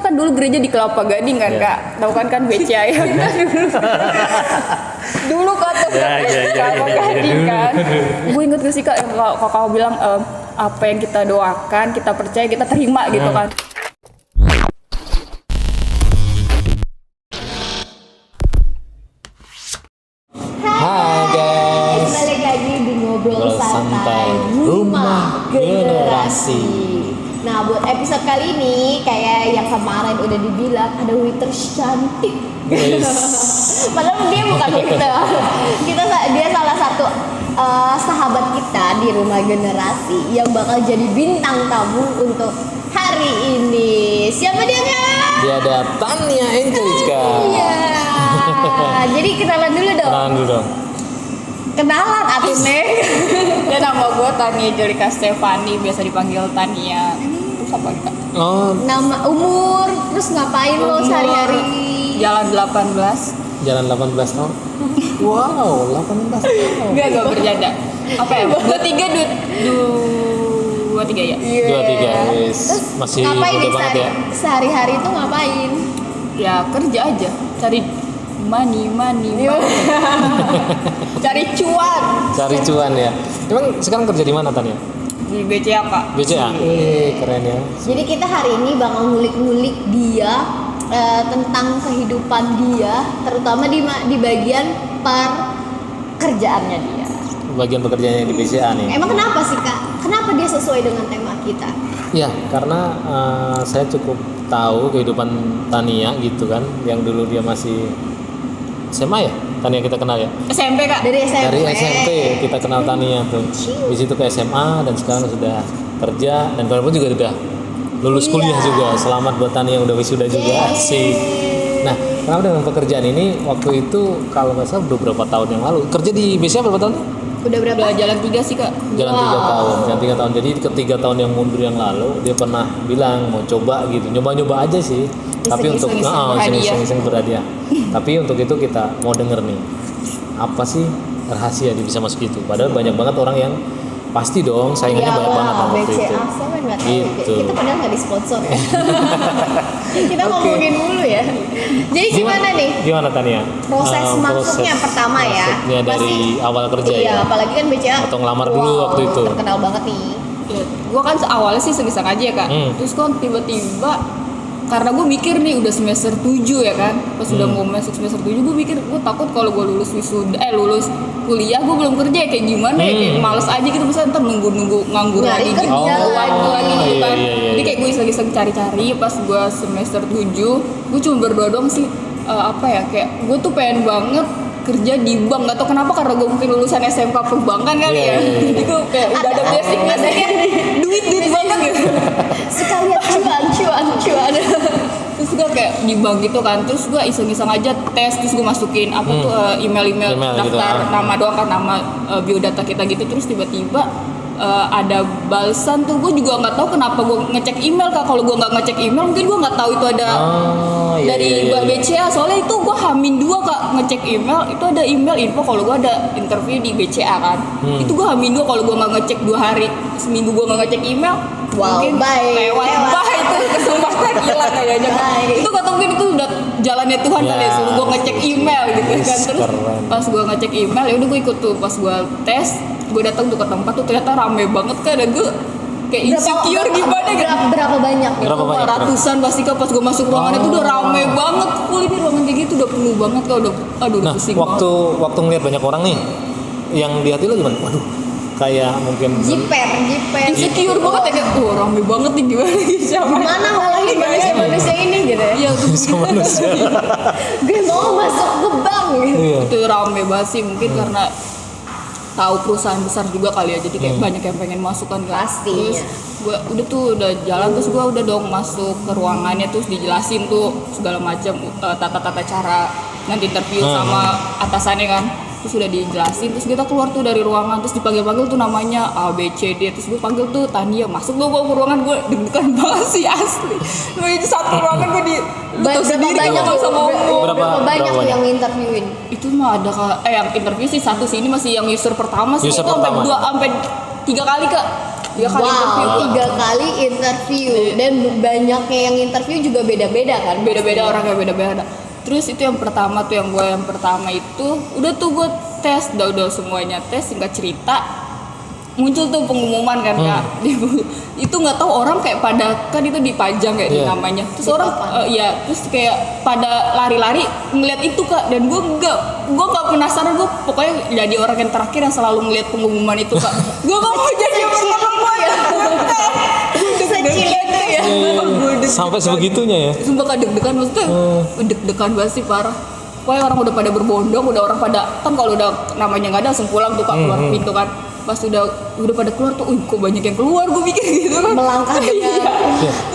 kan dulu gereja di Kelapa Gading kan Kak, tahu kan BCA ya. Dulu Kak tuh Kelapa Gading kan. Gue inget gak sih Kak yang kakak bilang apa yang kita doakan, kita percaya, kita terima gitu kan. Hai guys, balik lagi di Ngobrol Santai Rumah Generasi. Nah, buat episode kali ini kayak yang kemarin udah dibilang ada waiters cantik. Padahal dia bukan waiter. Dia salah satu sahabat kita di Rumah Generasi yang bakal jadi bintang tamu untuk hari ini. Siapa dia Kak? Dia ada Tania Angelica. Iya. Jadi kenalan dulu dong. Kenalan dulu dong. Kenalan atuh Neng. Ya nama gue Tania Angelica Stefani, biasa dipanggil Tania. Terus apa Kak? Oh, Nama, umur, terus ngapain lo sehari-hari? Jalan 18. jalan 18 tahun. Wow, 18 tahun. Gak bercanda. Apa ya? 23 ya? 23, yes. Masih ngapain muda nih banget ya. sehari-hari itu ngapain? Ya kerja aja, cari money. Cari cuan Cari cuan ya. Emang sekarang kerja di mana Tania? di BCA Kak. BCA. Keren ya. Jadi kita hari ini bakal ngulik-ngulik dia tentang kehidupan dia, terutama di bagian pekerjaannya dia. Bagian pekerjaannya di BCA nih. Emang kenapa sih Kak? Kenapa dia sesuai dengan tema kita? Ya, karena saya cukup tahu kehidupan Tania gitu kan, yang dulu dia masih SMA ya, Tania kita kenal ya. SMP Kak. Dari SMP. Dari SMP kita kenal Tania tuh. Di situ ke SMA dan sekarang sudah kerja dan kemarin pun juga udah lulus kuliah juga. Selamat buat Tania yang udah wisuda juga. Asik. Nah, kenapa dengan pekerjaan ini waktu itu kalau nggak salah udah berapa tahun yang lalu kerja di BCA berapa tahun? Udah berapa? Udah jalan 3 sih Kak. Jalan 3 tahun. Jalan 3 tahun. Jadi ketiga tahun yang mundur yang lalu dia pernah bilang mau coba gitu. Nyoba-nyoba aja sih. Tapi untuk iseng-iseng berhadiah. Tapi untuk itu kita mau denger nih. Apa sih rahasia dia bisa masuk itu? Padahal banyak banget orang yang pasti dong saingannya banyak banget waktu BCA, itu. saya kan nggak tahu. Gitu. Kita padahal nggak disponsor ya. Kita ngomongin dulu ya. Jadi gimana nih? Gimana Tania? Proses masuknya pertama ya. Masuknya dari awal kerja iya, ya. apalagi kan BCA. Atau ngelamar dulu waktu itu. Terkenal banget nih. Ya, gue kan awalnya sih iseng aja ya Kak. Terus kok tiba-tiba karena gue mikir nih udah semester 7 ya kan. Pas udah mau masuk semester 7 gue mikir gue takut kalau gue lulus kuliah gue belum kerja ya kayak gimana ya, kayak males aja gitu, misalnya ntar nunggu nganggur Nyari lagi gitu, kerja lagi gitu kan. Iya. Jadi kayak gue iseng cari-cari. Pas gue semester 7 gue cuma berdoa doang sih, kayak gue tuh pengen banget kerja di bank. Gak tau kenapa, karena gue mungkin lulusan SMK perbankan kali ya. Jadi gue kayak udah ada basicnya duit banget gitu. Sekalian cuan. Terus gue kayak di bank gitu kan, terus gue iseng-iseng aja tes, terus gue masukin email daftar gitu, nama doang kan, nama biodata kita gitu. Terus tiba-tiba ada balasan tuh, gue juga nggak tahu kenapa gue ngecek email Kak. Kalau gue nggak ngecek email mungkin gue nggak tahu itu ada dari BCA. Soalnya itu gue H-2 Kak ngecek email, itu ada email info kalau gue ada interview di BCA kan. Itu gue H-2, kalau gue nggak ngecek 2 hari, seminggu gue nggak ngecek email, mungkin lewat itu kesempatan hilang kayaknya Kak. Itu kata mungkin itu udah jalannya Tuhan kali ya, suruh gue ngecek email gitu kan. Terus pas gue ngecek email ya udah gue ikut tuh. Pas gue tes, gue datang tuh ke tempat tuh ternyata rame banget kan, dan gue kayak insecure gimana gitu. Berapa banyak? Ratusan pasti Kak. Pas gue masuk ruangan itu udah rame banget, full ini ruangan kayak gitu udah penuh banget Kak. Udah pusing waktu banget. waktu ngeliat banyak orang nih, yang di hati lo gimana? Waduh, kayak mungkin Jiper. Insecure banget ya, kayak rame banget nih, gimana siapa? Mana ngalahin manusia ini gitu ya? Iya tuh manusia. Gue mau masuk ke bank gitu. Iya. Itu rame banget sih, mungkin karena tahu perusahaan besar juga kali ya, jadi kayak banyak yang pengen masuk kan. Pasti. Terus gue udah jalan, terus gue udah dong masuk ke ruangannya, terus dijelasin tuh segala macam tata cara nanti interview sama atasannya kan. Terus udah dijelasin, terus kita keluar tuh dari ruangan, terus dipanggil tuh namanya A, B, C, D. Terus gue panggil tuh Tania, masuk tuh gue ke ruangan, gue deg-degan banget sih asli. Gue itu satu ruangan gue Berapa banyak yang interviewin? Itu mah ada yang interview sih satu sih, ini masih yang user pertama sih. User itu pertama. sampai 3 kali Kak. 3 kali interview gua. 3 kali interview dan banyaknya yang interview juga beda-beda kan? Beda-beda orangnya beda-beda. Terus itu yang pertama itu udah tuh gue tes, udah semuanya tes. Singkat cerita muncul tuh pengumuman kan Kak. Itu nggak tahu orang kayak pada kan itu dipajang kayak namanya. Terus orang terus kayak pada lari-lari ngeliat itu Kak, dan gue nggak penasaran, gue pokoknya jadi orang yang terakhir yang selalu ngeliat pengumuman itu Kak. Gue nggak mau jadi pengumuman ya. Secil itu ya. Sampai sebegitunya ya. Sumpah Kak, deg-degan maksudnya. Deg-degan banget sih parah. Pokoknya orang udah pada berbondong, udah orang pada kan kalau udah namanya nggak ada langsung pulang tuh Kak, keluar pintu kan. Pas udah pada keluar tuh, kok banyak yang keluar, gue mikir gitu kan. Melangkah dengan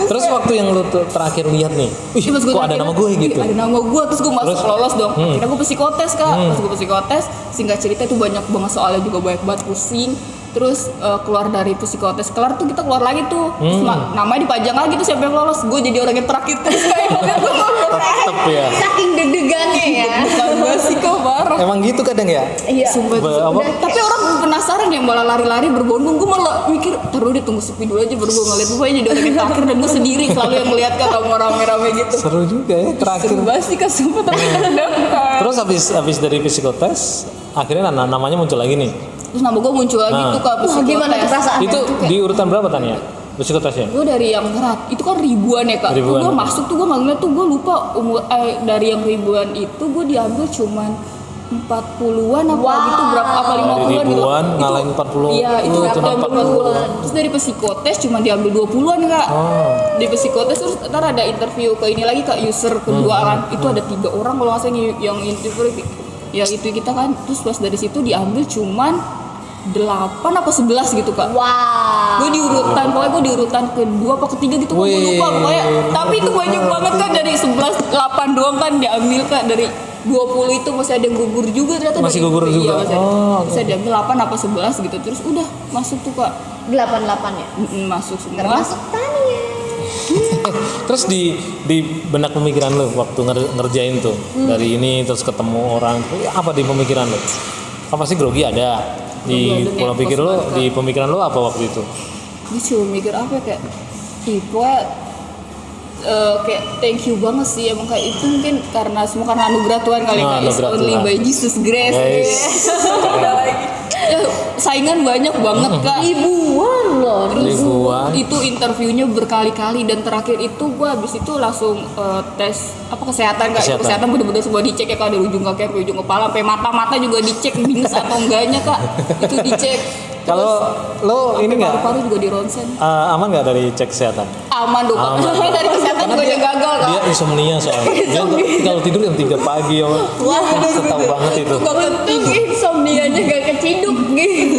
Terus waktu yang lu terakhir lihat nih, kok ada nama gue gitu? Ada nama gue, terus gue masuk lolos dong. Akhirnya gue psikotes Kak. Pas gue psikotes, singkat cerita itu banyak banget soalnya juga banyak banget pusing. Terus keluar dari psikotes, kelar tuh kita keluar lagi tuh. Terus namanya dipajang lagi tuh siapa yang lolos. Gue jadi orang yang terakhir terus kayak Tetep ya. saking deg-degannya ya. Gue sih kok parah. Emang gitu kadang ya? Iya. Sumpah, tapi orang penasaran ya, malah lari-lari berbondong. Gue malah mikir taruh deh, tunggu sepi dulu aja baru gue ngeliat. Gue jadi orang yang terakhir dan gue sendiri selalu yang ngeliat Kak, kamu rame-rame gitu. Seru juga ya terakhir. Seru banget sih Kak, sumpah tapi deg-degan. Terus habis dari psikotes, akhirnya namanya muncul lagi nih. Terus nama gue muncul lagi tuh Kak, psikotes. Gimana tuh perasaan? Itu di urutan berapa Tania? Psikotesnya? Gue dari yang berat, itu kan ribuan ya Kak. Gue masuk tuh gue nggak ngeliat tuh, gue lupa dari yang ribuan itu gue diambil cuman 40-an apa gitu, berapa apa 50-an gitu. Ribuan ngalahin 40. Iya, itu diambil 40-an. Terus dari psikotes cuma diambil 20-an Kak. Di psikotes terus ntar ada interview ke ini lagi Kak, user kedua kan. Itu ada 3 orang kalau nggak salah yang interview. Ya itu kita kan, terus pas dari situ diambil cuman 8 apa 11 gitu Kak. Wow. Gue di urutan kedua apa ketiga gitu, gue lupa pokoknya. Tapi itu banyak banget kan, dari 11 8 doang kan diambil Kak, dari 20 itu masih ada yang gugur juga ternyata. Masih gugur juga. Iya, masih diambil 8 apa 11 gitu. Terus udah masuk tuh Kak. 88 ya. Masuk semua. Termasuk Tania. Terus di benak pemikiran lo waktu ngerjain tuh dari ini terus ketemu orang, apa di pemikiran lo? Apa sih grogi ada? Di pola pikir lo, di pemikiran lo apa waktu itu? Gue cuma mikir apa ya, kayak kayak thank you banget sih, emang kayak itu mungkin karena semua karena anugerah Tuhan kali Kak. It's only by Jesus grace. Ya, saingan banyak banget Kak. Ribuan loh. Ribuan. Itu interviewnya berkali-kali, dan terakhir itu gue habis itu langsung tes kesehatan Kak. Kesehatan bener-bener semua dicek ya Kak, dari ujung kaki sampai ujung kepala, sampai mata-mata juga dicek minus atau enggaknya Kak. Itu dicek. Kalau lo ini nggak? Paru-paru juga di ronsen. Aman nggak dari cek kesehatan? Aman dong Kak. Tapi dari kesehatan juga udah gagal Kak. Dia insomnia soalnya. Dia kalau tidur jam 3 pagi ya. Wah, tahu banget itu. Gak penting insomnianya gak keciduk gitu.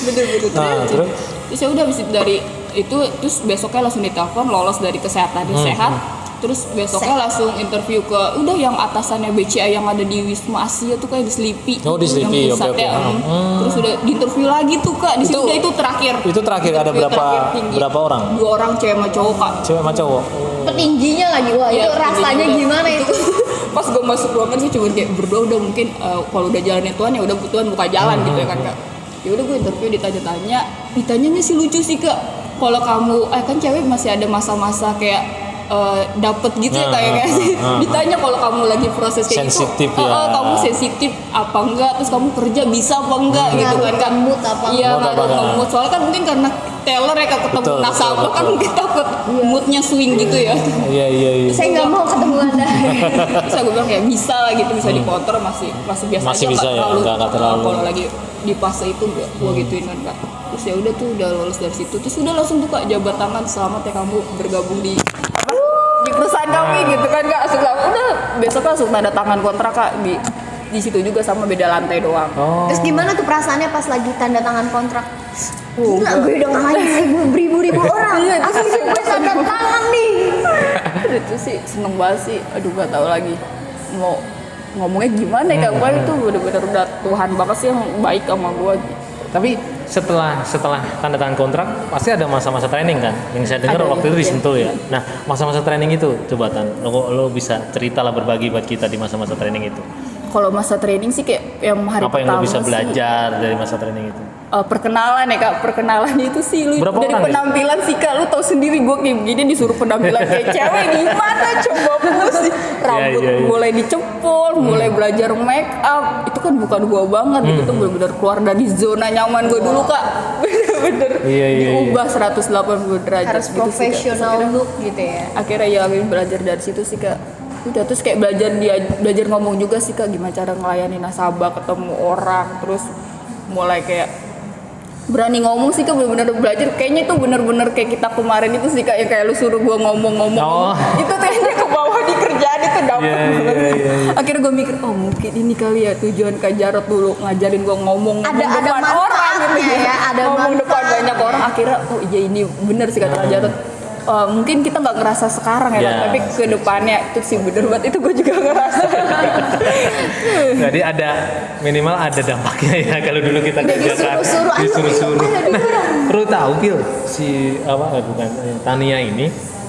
Bener-bener. Terus ya udah habis dari itu, terus besoknya langsung ditelepon lolos dari kesehatan sehat. Terus besoknya langsung interview ke udah yang atasannya BCA yang ada di Wisma Asia tuh kayak di Selipi. Oh, di Selipi. Oke. Terus udah diinterview lagi tuh Kak. Di situ udah itu terakhir. Itu terakhir ada berapa orang? 2 orang, cewek sama cowok Kak. Cewek sama cowok. Petingginya lagi, wah itu rasanya gimana itu? Pas gue masuk ruangan sih cuma kayak berdoa udah, mungkin kalau udah jalannya Tuhan ya udah Tuhan buka jalan gitu ya kan Kak. Ya udah gue interview, ditanyanya sih lucu sih Kak. Kalau kamu kan cewek masih ada masa-masa kayak dapet gitu ya kayak sih. Ditanya kalau kamu lagi proses kayak sensitif gitu, ya. Kamu sensitif apa enggak, terus kamu kerja bisa apa enggak gitu kan Kak. Mood apa enggak? Iya, ngaruh mood. Soalnya kan mungkin karena teller ya Kak, ketemu nasabah kan mungkin takut moodnya swing gitu ya. Iya. Saya nggak mau ketemu Anda. Terus aku bilang kayak bisa lah gitu, bisa dikonter, masih biasa Masih aja, bisa ya, nggak terlalu. Kalau lagi di fase itu gua gituin kan Kak. Terus ya udah tuh udah lolos dari situ, terus udah langsung tuh Kak jabat tangan, selamat ya kamu bergabung di perusahaan kami gitu kan Kak. Udah besok langsung tanda tangan kontrak Kak, di situ juga sama beda lantai doang. Terus gimana tuh perasaannya pas lagi tanda tangan kontrak? Gila, gue udah ngalahin beribu-ribu orang. Langsung gue tanda tangan nih. Itu sih seneng banget sih. Aduh gak tahu lagi mau ngomongnya gimana ya Kak. Gue itu bener-bener udah Tuhan banget sih yang baik sama gue. Tapi setelah tanda tangan kontrak pasti ada masa-masa training kan? Yang saya dengar waktu itu di Sentul ya. Nah, masa-masa training itu coba Tan, lo bisa cerita lah, berbagi buat kita di masa-masa training itu. Kalau masa training sih kayak yang hari Apa yang pertama lo bisa sih, belajar dari masa training itu? perkenalan ya kak, perkenalannya itu sih lu Berapa dari orang, penampilan sih kak, lu tau sendiri gue kayak begini disuruh penampilan kayak cewek gimana coba sih rambut Iya. mulai dicepol, mulai belajar make up, itu kan bukan gue banget, itu tuh benar-benar keluar dari zona nyaman gue dulu kak, bener-bener Iya. diubah 180 derajat Harus gitu sih, Kak. Terus professional akhirnya- look gitu ya. akhirnya ya belajar dari situ sih kak, udah terus kayak belajar ngomong juga sih kak, gimana cara ngelayani nasabah, ketemu orang, terus mulai kayak berani ngomong sih kak, bener-bener belajar, kayaknya itu bener-bener kayak kita kemarin itu sih kak, yang kayak lu suruh gua ngomong-ngomong Oh. itu tuh kayaknya ke bawah di kerjaan itu dapet Iya, banget iya, sih. iya. Akhirnya gue mikir, oh mungkin ini kali ya tujuan Kak Jarot dulu ngajarin gua ngomong Ada depan orang gitu manfaatnya ya, ada ngomong depan manfaatnya. banyak orang, akhirnya oh iya ini bener sih kata Kak Jarot. Mungkin kita nggak ngerasa sekarang ya, Ya, Kak, tapi ke depannya itu sih bener banget, itu gue juga ngerasa. Jadi ada minimal ada dampaknya ya kalau dulu kita Udah kerjakan disuruh-suruh, ayo, disuruh-suruh. ayo, disuruh. Perlu tahu Gil, si bukan Tania ini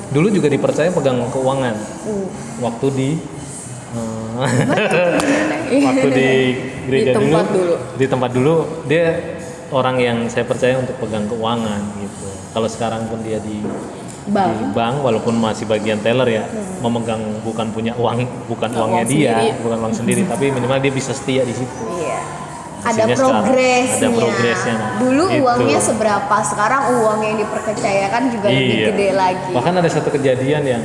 dulu juga dipercaya pegang keuangan. Waktu di waktu di gereja Di tempat dulu. di tempat dulu dia orang yang saya percaya untuk pegang keuangan gitu. Kalau sekarang pun dia di bank walaupun masih bagian teller ya, memegang bukan punya uang, bukan uangnya uang dia, sendiri. bukan uang sendiri, tapi minimal dia bisa setia di situ. Iya. Ada Hasilnya secara- progresnya. ada progresnya, nah. Dulu Itu. uangnya seberapa, sekarang uang yang dipercayakan juga lebih Iya. gede lagi. Bahkan ada satu kejadian yang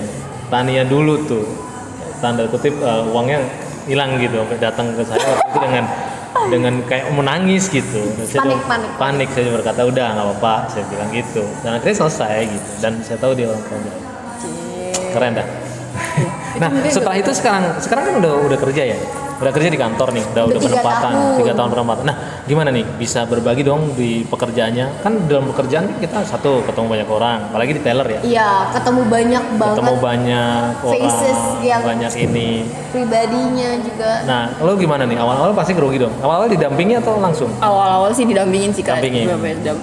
Tania dulu tuh tanda kutip uangnya hilang gitu, sampai datang ke saya waktu itu dengan kayak menangis gitu. Dan saya panik, saya berkata udah nggak apa-apa, saya bilang gitu. Dan akhirnya selesai gitu. Dan saya tahu dia orang kaya. Keren dah. Nah setelah itu sekarang kan udah kerja ya, udah kerja di kantor nih, udah 3 penempatan, tahun. 3 tahun penempatan. Nah gimana nih bisa berbagi dong di pekerjaannya? Kan dalam pekerjaan kan kita satu ketemu banyak orang, apalagi di teller ya. Iya, ketemu banyak banget. Ketemu banyak orang, faces yang banyak ini. Pribadinya juga. Nah, lo gimana nih? Awal-awal pasti grogi dong. Awal-awal didampingi atau langsung? Awal-awal sih didampingin sih kak, Dampingin.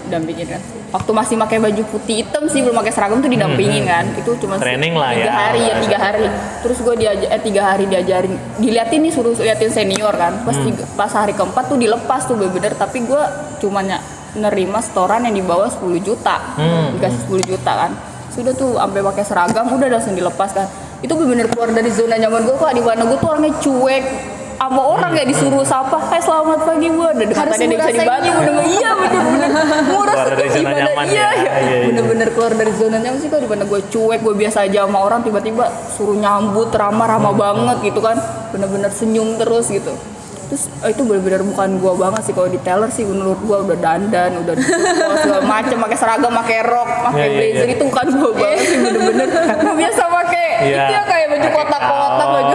dampingin kan. Waktu masih pakai baju putih hitam sih, belum pakai seragam tuh didampingin kan. Itu cuma Training lah 3 ya. hari ya, 3 hari. Terus gue 3 hari diajarin, diliatin nih, suruh liatin senior kan. Pas hari keempat tuh dilepas tuh bener-bener, tapi gue cuma nerima setoran yang di bawah 10 juta. Dikasih 10 juta kan. Sudah tuh sampai pakai seragam udah langsung dilepas kan. Itu bener-bener keluar dari zona nyaman gue kok, di mana gue tuh orangnya cuek sama orang kayak disuruh sapa, selamat pagi bu, dan Harus katanya dia bisa dibantu, ngerasain. iya bener-bener murah Keluar dari zona nyaman ya. Iya. bener-bener keluar dari zona nyaman sih kok, di mana gue cuek, gue biasa aja sama orang, tiba-tiba suruh nyambut ramah banget gitu kan, bener-bener senyum terus gitu. Terus itu bener-bener bukan gue banget sih, kalau di teller sih menurut gue udah dandan, udah segala macem, pakai seragam, pakai rok, pakai Iya, blazer, iya. itu bukan gue banget sih, bener-bener gue biasa pakai Iya. itu ya, kayak baju kotak-kotak, baju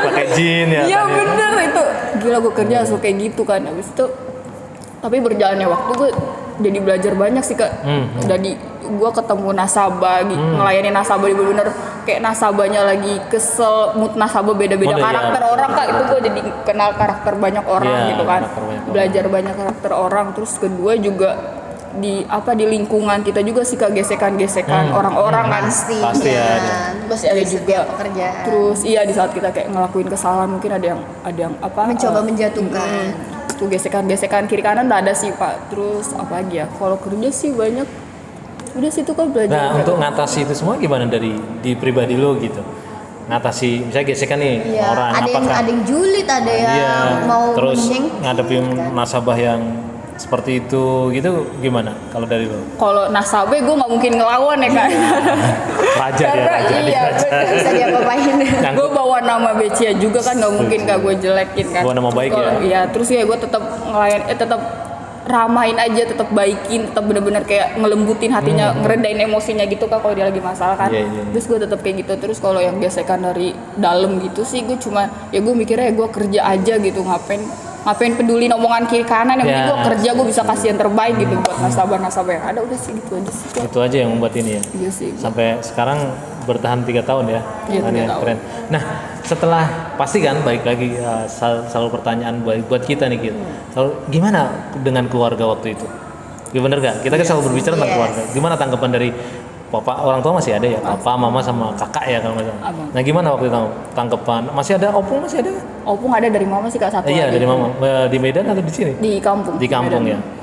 pakai jean ya. iya tadi. bener itu, gila gue kerja langsung kayak gitu kan. Habis itu tapi berjalannya waktu gue jadi belajar banyak sih kak. Jadi gue ketemu nasabah, ngelayani nasabah, bener-bener kayak nasabahnya lagi kesel, mood nasabah beda-beda, Oh, iya. karakter orang kak, itu gue jadi kenal karakter banyak orang Iya, gitu kan, karakter banyak orang. belajar banyak karakter orang. Terus kedua juga di lingkungan kita juga sih kak, gesekan-gesekan orang-orang kan. Pasti Pasti ya. ada. Pasti ada Di juga. setiap pekerjaan. Terus iya, di saat kita kayak ngelakuin kesalahan mungkin ada yang Mencoba menjatuhkan. tuh gesekan kiri kanan udah ada sih pak. Terus apa lagi ya, kalau kerja sih banyak, udah situ kan belajar. Nah, untuk ngatasi itu semua gimana di pribadi lo gitu? Ngatasi misalnya gesekan nih Iya, orang, ada yang julid, ada yang Iya, mau terus menyengki, ngadepin kan. nasabah yang seperti itu gitu gimana kalau dari lo? Kalau nasabah gue nggak mungkin ngelawan ya kak. Raja dia, Karena raja. iya, Bisa diapa-apain. gue bawa nama Becia juga kan, nggak mungkin kak gue jelekin kan. Bawa nama baik Kalau- ya? Iya, terus ya gue tetap ngelayan, tetap ramain aja, tetap baikin, tetap bener-bener kayak ngelembutin hatinya, ngeredain emosinya gitu kak kalau dia lagi masalah kan. Iya, iya. Terus gue tetap kayak gitu. Terus kalau yang gesekan dari dalam gitu sih, gue cuma ya gue mikirnya ya gue kerja aja gitu, ngapain peduli omongan kiri kanan, yang penting Ya. gue kerja, gue bisa kasih yang terbaik gitu buat nasabah yang ada. Udah sih gitu aja sih Kak. Itu aja yang membuat ini ya. Iya sih. Sampai sekarang bertahan 3 tahun ya. Iya, Tania. 3 tahun. Keren. Nah, setelah pasti kan balik lagi selalu pertanyaan buat kita nih gitu. Selalu gimana dengan keluarga waktu itu? Ya bener gak? Kita kan selalu berbicara tentang Yes. keluarga. Gimana tanggapan dari papa orang tua masih ada ya, papa, mama sama kakak ya kalau nggak salah. Abang. Nah gimana waktu itu tanggapan? Masih ada opung masih ada? Opung ada dari mama sih Kak satu. Iya lagi. dari mama. Di Medan atau di sini? Di kampung. Di kampung Medan. ya.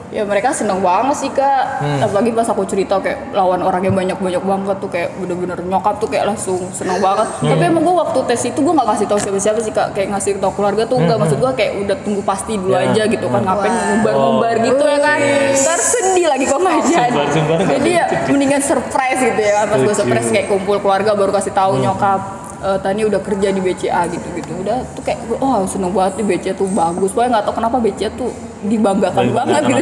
Ya mereka seneng banget sih Kak. Apalagi pas aku cerita kayak lawan orang yang banyak banget tuh kayak bener-bener nyokap tuh kayak langsung seneng banget. Tapi emang gue waktu tes itu gue nggak kasih tahu siapa-siapa sih Kak. Kayak ngasih tau keluarga tuh enggak. Maksud gue kayak udah tunggu pasti dulu Ya. aja gitu kan. Ngapain ngumbar-ngumbar Oh. gitu ya kan. Ntar sedih lagi kok nggak jadi. Sumbar-sumbar nggak Jadi ya mendingan surprise gitu ya. Pas gue surprise kayak kumpul keluarga baru kasih tahu nyokap. Tani udah kerja di BCA gitu-gitu. Udah tuh kayak oh seneng banget di BCA tuh bagus. Pokoknya nggak tahu kenapa BCA tuh dibanggakan banget gitu.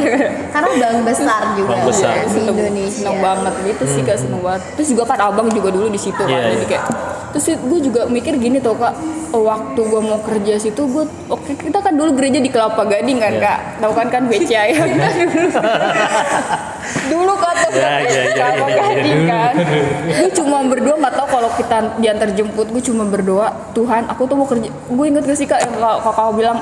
Karena bank besar juga Bank besar. di Indonesia. Seneng banget gitu sih Kak, seneng banget. Terus juga kan abang juga dulu di situ kan, Iya, jadi iya. kayak terus gue juga mikir gini tuh Kak, waktu gue mau kerja situ gue oke kita kan dulu gereja di Kelapa Gading kan Iya. Kak, tahu kan BCA ya dulu Kak tuh Kelapa Gading kan, gue cuma berdoa nggak tahu kalau kita diantar jemput gue cuma berdoa Tuhan aku tuh mau kerja, gue inget gak sih Kak yang kakak bilang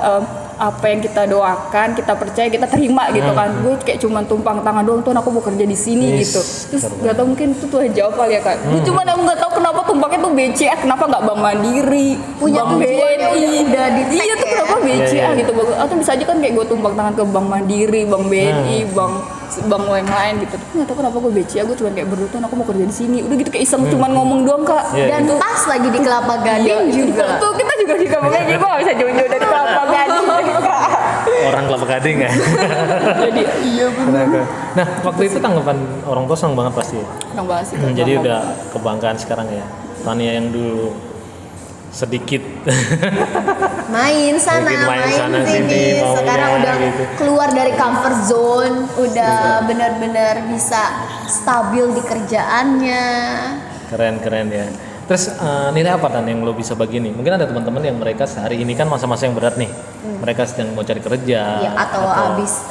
apa yang kita doakan kita percaya kita terima gitu kan, gue kayak cuma tumpang tangan doang Tuhan aku mau kerja di sini Yes, gitu, terus nggak tahu mungkin itu Tuhan jawab kali ya Kak, gue cuma nggak tahu kenapa tumpangnya tuh BCA, kenapa nggak Bank Mandiri, Punya Bank tujuannya BNI, udah di-tag iya tuh ya. kenapa BCA Iya, iya. gitu, atau bisa aja kan kayak gue tumpang tangan ke Bank Mandiri, Bank BNI, bank yang lain gitu, tapi nggak tahu kenapa gue BCA, gue cuma kayak berdoa Tuhan aku mau kerja di sini, udah gitu kayak iseng cuma ngomong doang Kak, Iya, Dan pas lagi di Kelapa Gading Iya, juga. tuh kita juga di Kelapa Gading, gue nggak bisa jauh-jauh dari Kelapa Gading. Orang Kelapa Gading ya. Jadi iya Nah waktu itu tanggapan orang tua senang banget pasti. Ya? Senang banget sih Kak. Jadi udah kebanggaan sekarang ya. Tania yang dulu sedikit main sana, Mungkin main main sana sini. sini, maunya Sekarang udah gitu. keluar dari comfort zone, udah benar-benar bisa stabil di kerjaannya. keren ya. Terus nilai apa Dan yang lo bisa bagi nih? Mungkin ada teman-teman yang mereka sehari ini kan masa-masa yang berat nih. Mereka sedang mau cari kerja. Ya, atau habis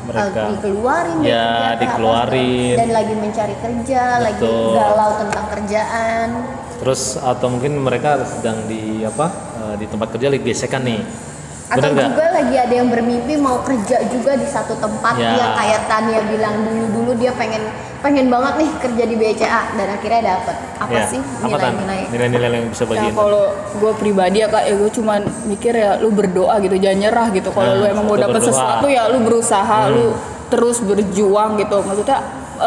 mereka- dikeluarin dari Ya, kerja, dikeluarin. dan lagi mencari kerja, lagi Betul. galau tentang kerjaan. Terus atau mungkin mereka sedang di di tempat kerja lagi gesekan nih. Atau Bener nggak? juga lagi ada yang bermimpi mau kerja juga di satu tempat, Ya. dia kayak Tania bilang dulu dia pengen banget nih kerja di BCA dan akhirnya dapet. Apa Ya, sih apa, Tan? nilai-nilai? Nilai-nilai yang bisa Ya bagiin? kalau gue pribadi ya Kak, ya gue cuman mikir ya lu berdoa gitu, jangan nyerah gitu. Kalau lu emang mau itu dapet berdoa. sesuatu ya lu berusaha, lu terus berjuang gitu. Maksudnya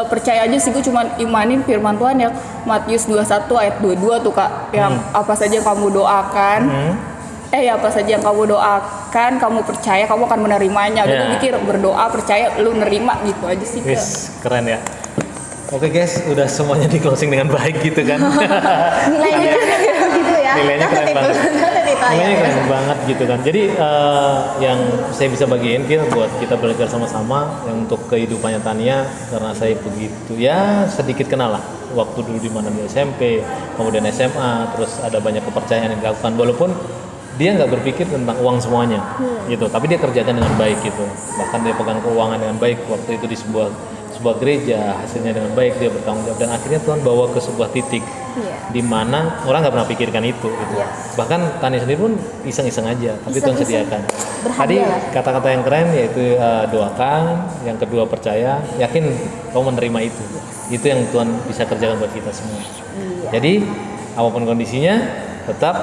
percaya aja sih, gue cuman imanin firman Tuhan ya Matius 21 ayat 22 tuh Kak, yang apa saja yang kamu doakan. Apa saja yang kamu doakan, kamu percaya kamu akan menerimanya. Gitu Ya. mikir berdoa, percaya lu nerima gitu aja sih Kak. Wis, keren ya. Oke guys, udah semuanya di closing dengan baik gitu kan. Nilainya gitu ya. Nilainya keren banget. Nilainya keren banget gitu kan. Jadi yang saya bisa bagiin buat kita belajar sama-sama yang untuk kehidupannya Tania, karena saya begitu ya sedikit kenal lah waktu dulu di mana di SMP, kemudian SMA, terus ada banyak kepercayaan yang dilakukan walaupun dia nggak berpikir tentang uang semuanya gitu, tapi dia kerjakan dengan baik gitu, bahkan dia pegang keuangan dengan baik waktu itu di sebuah gereja, hasilnya dengan baik, dia bertanggung jawab dan akhirnya Tuhan bawa ke sebuah titik di mana orang nggak pernah pikirkan itu gitu. Bahkan Tani sendiri pun iseng-iseng aja, tapi Tuhan sediakan. Tadi kata-kata yang keren yaitu doakan, yang kedua percaya, yakin kamu menerima itu yang Tuhan bisa kerjakan buat kita semua. Jadi apapun kondisinya tetap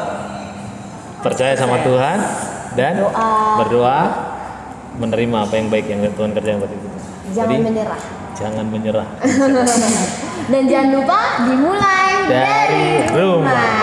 percaya sama Tuhan dan berdoa, menerima apa yang baik yang Tuhan kerjakan buat kita. Jangan menyerah. Jangan menyerah. Dan jangan lupa dimulai Dari rumah.